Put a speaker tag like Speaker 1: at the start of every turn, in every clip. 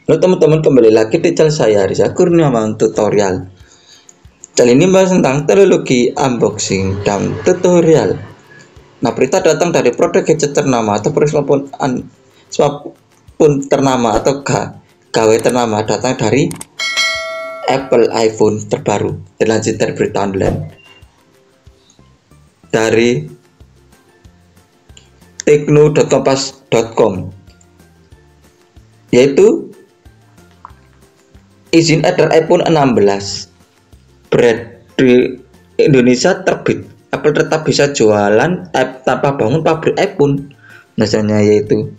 Speaker 1: Halo teman-teman, kembali lagi di channel saya Riza Kurniawan Tutorial. Channel ini membahas tentang teknologi unboxing dan tutorial. Nah, berita datang dari produk gadget ternama atau pun ternama atau gawe ternama datang dari Apple iPhone terbaru. Dilanjut dari berita online dari tekno.kompas.com, yaitu izin edar iPhone 16 beredar di Indonesia terbit. Apple tetap bisa jualan tanpa bangun pabrik iPhone. Misalnya yaitu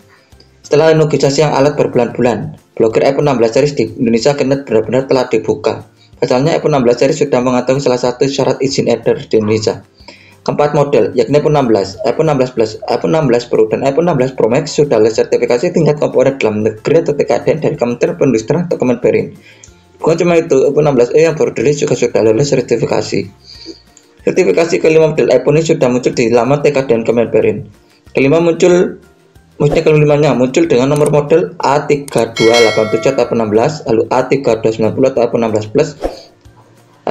Speaker 1: setelah negosiasi yang alat berbulan-bulan, blokir iPhone 16 series di Indonesia kini benar-benar telah dibuka. Pasalnya iPhone 16 series sudah mengantongi salah satu syarat izin edar di Indonesia. Keempat model, yakni iPhone 16, iPhone 16 Plus, iPhone 16 Pro, dan iPhone 16 Pro Max sudah oleh sertifikasi tingkat komponen dalam negeri atau TKDN dari Kementerian Perindustrian atau Kemenperin. Bukan cuma itu, iPhone 16e yang baru dirilis juga sudah lolos sertifikasi. Sertifikasi kelima model iPhone ini sudah muncul di laman TKDN Kemenperin. Kelimanya muncul dengan nomor model A3287 atau iPhone 16, lalu A3290 atau iPhone 16 Plus,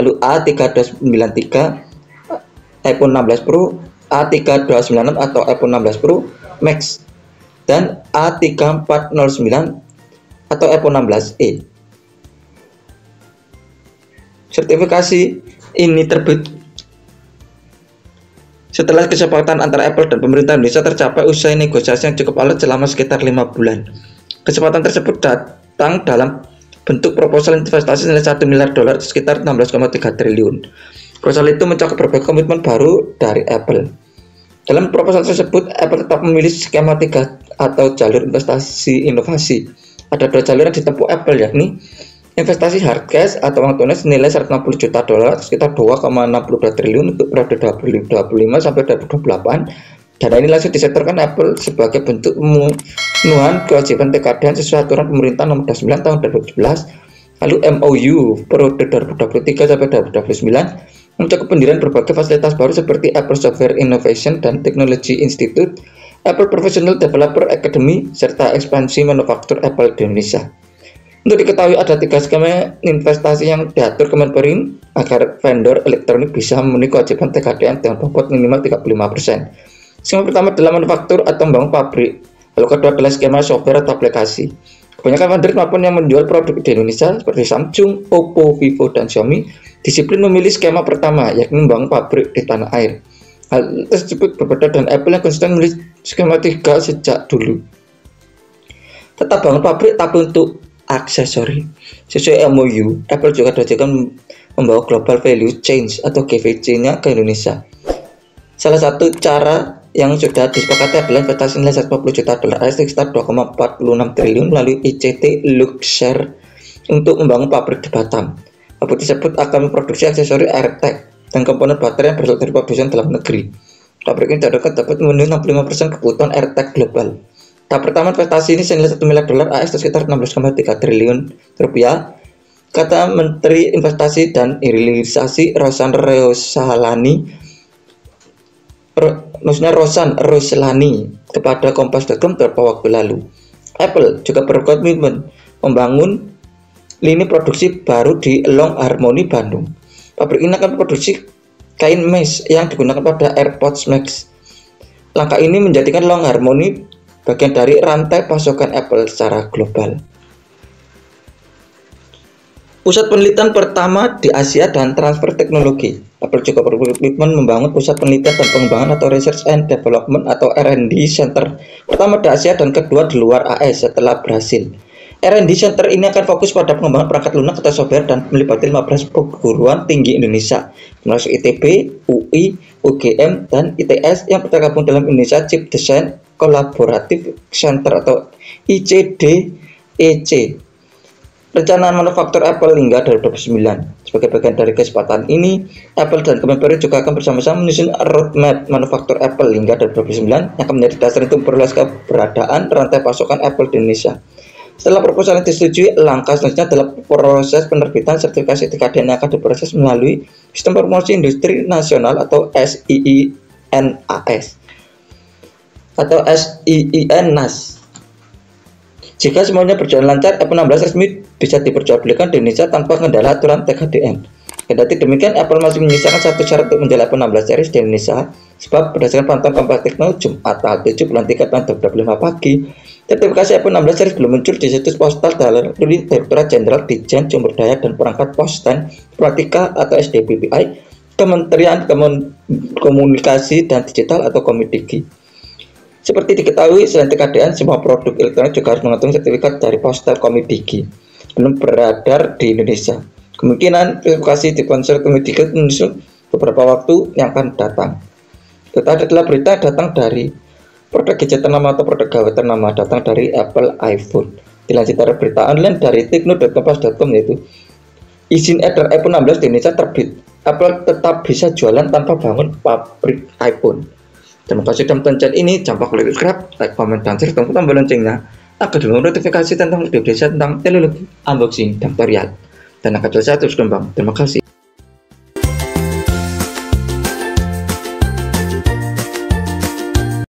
Speaker 1: lalu A3293 iPhone 16 Pro, A3296 atau iPhone 16 Pro Max, dan A3409 atau iPhone 16e. Sertifikasi ini terbit setelah kesepakatan antara Apple dan pemerintah Indonesia tercapai usai negosiasi yang cukup alot selama sekitar 5 bulan. Kesepakatan tersebut datang dalam bentuk proposal investasi senilai $1 miliar sekitar 16,3 triliun. Proposal itu mencakup berbagai komitmen baru dari Apple. Dalam proposal tersebut, Apple tetap memilih skema 3 atau jalur investasi inovasi. Ada 2 jalur yang ditempuh Apple, yakni investasi hard cash atau uang tunai senilai $160 juta sekitar 2,62 triliun untuk periode 2025 sampai 2028. Dana ini langsung disetorkan Apple sebagai bentuk pemenuhan kewajiban TKDN sesuai aturan pemerintah nomor 29 tahun 2017. Lalu MOU periode 2023 sampai 2029 mencakup pendirian berbagai fasilitas baru seperti Apple Software Innovation dan Technology Institute, Apple Professional Developer Academy, serta ekspansi manufaktur Apple di Indonesia. Untuk diketahui ada 3 skema investasi yang diatur Kemenperin agar vendor elektronik bisa memenuhi kewajiban TKDN dengan bobot minimal 35%. Skema pertama adalah manufaktur atau membangun pabrik, lalu kedua adalah skema software atau aplikasi. Kebanyakan vendor maupun yang menjual produk di Indonesia seperti Samsung, Oppo, Vivo, dan Xiaomi disiplin memilih skema pertama, yakni membangun pabrik di tanah air. Hal tersebut berbeda dengan Apple yang konsisten memilih skema 3 sejak dulu. Tetap bangun pabrik tapi untuk aksesori. Sesuai MOU, Apple juga diajarkan membawa Global Value Chain atau GVC-nya ke Indonesia. Salah satu cara yang sudah disepakati adalah investasi nilai $150 juta sekitar 2,46 triliun melalui ICT Luxshare untuk membangun pabrik di Batam. Pabrik tersebut akan memproduksi aksesori AirTag dan komponen baterai yang berasal dari produsen dalam negeri. Pabrik ini dapat memenuhi 65% kebutuhan AirTag global. Tahap pertama investasi ini senilai $1 miliar AS atau sekitar 16,3 triliun rupiah, kata Menteri Investasi dan Hilirisasi Rosan Roslani kepada Kompas.com beberapa waktu lalu. Apple juga berkomitmen membangun lini produksi baru di Long Harmony, Bandung. Pabrik ini akan memproduksi kain mesh yang digunakan pada AirPods Max. Langkah ini menjadikan Long Harmony bagian dari rantai pasokan Apple secara global. Pusat penelitian pertama di Asia dan transfer teknologi. Apple juga berkomitmen membangun pusat penelitian dan pengembangan atau Research and Development atau R&D Center pertama di Asia dan kedua di luar AS setelah Brasil. R&D Center ini akan fokus pada pengembangan perangkat lunak atau software dan melibatkan 15 perguruan tinggi Indonesia, termasuk ITB, UI, UGM, dan ITS yang tergabung dalam Indonesia Chip Design Collaborative Center atau ICDEC. Rencanaan manufaktur Apple hingga 2029. Sebagai bagian dari kesepakatan ini, Apple dan Kemenperin juga akan bersama-sama menyusun roadmap manufaktur Apple hingga 2029 yang akan menjadi dasar untuk memperluas keberadaan rantai pasokan Apple di Indonesia. Setelah proposal yang disetujui, langkah selanjutnya adalah proses penerbitan sertifikasi TKDN yang akan diproses melalui Sistem Promosi Industri Nasional atau SIINAS atau SIINAS. Jika semuanya berjalan lancar, iPhone 16 resmi bisa diperjualbelikan di Indonesia tanpa kendala aturan TKDN. Kendati demikian, Apple masih menyisakan satu syarat untuk menjual iPhone 16 series di Indonesia, sebab berdasarkan pantauan Kompas Tekno Jumat tanggal 7 bulan 3 tahun 2025 pagi, sertifikasi iPhone 16 series belum muncul di situs postal dari Direktorat Jenderal Ditjen Sumber Daya dan Perangkat Pos dan Informatika atau SDPPI, Kementerian Komunikasi dan Digital atau Komdigi. Seperti diketahui, selain TKDN, semua produk elektronik juga harus mengantongi sertifikat dari Postal Komdigi sebelum beredar di Indonesia. Kemungkinan verifikasi di ponsel Komdigi menyusul beberapa waktu yang akan datang. Data adalah berita datang dari produk gadget ternama atau produk gawai ternama datang dari Apple iPhone. Dilansir dari berita online dari tekno.kompas.com, yaitu izin edar iPhone 16 di Indonesia terbit. Apple tetap bisa jualan tanpa bangun pabrik iPhone. Terima kasih sudah menonton channel ini. Jangan lupa klik subscribe, like, komen, dan share, dan tombol loncengnya agar dapat notifikasi tentang video saya tentang teknologi, unboxing, dan tutorial. Dan akan selesai terus kembang. Terima kasih.